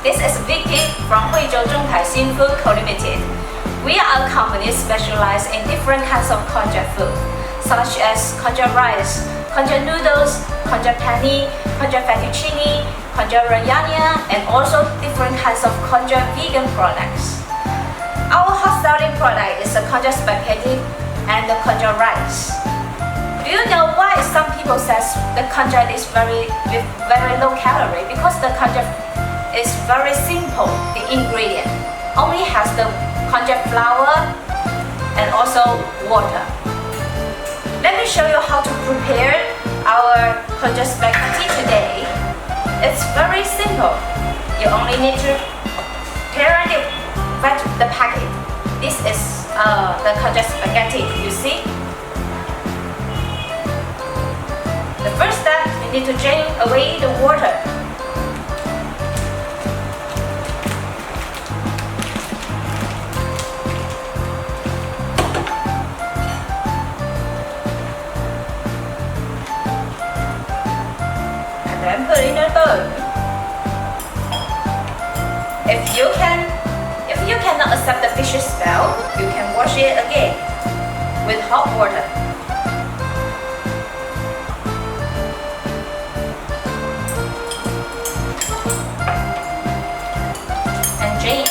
This is Vicky from Huizhou Zhongtai Food Co. Limited. We are a company specialized in different kinds of Konjac food, such as Konjac rice, Konjac noodles, Konjac pani, Konjac fettuccine, Konjac lasagna, and also different kinds of Konjac vegan products. Our hot-selling product is the Konjac spaghetti and the Konjac rice. Do you know why some people say the Konjac is very low calorie? Because the Konjac is very simple, the ingredient. Only has the Konjac flour and also water. Let me show you how to prepare our Konjac spaghetti today. It's very simple. You only need to tear the packet. This is the Konjac spaghetti, you see? The first step, you need to drain away the water. Then put in a bowl. If you cannot accept the fish smell, you can wash it again with hot water. And drain.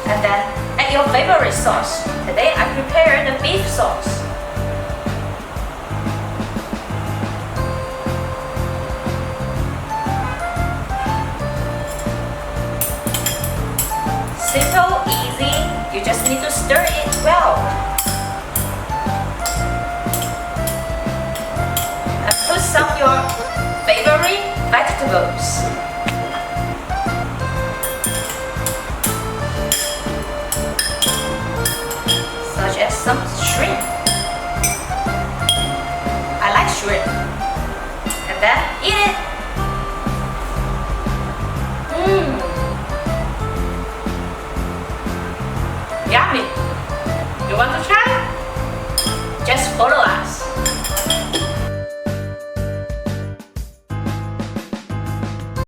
And then add your favorite sauce. Today I prepared the beef sauce. Simple, easy, you just need to stir it well. And put some of your favorite vegetables. Such as some shrimp. I like shrimp. And then eat it. Yummy. You want to try? Just follow us.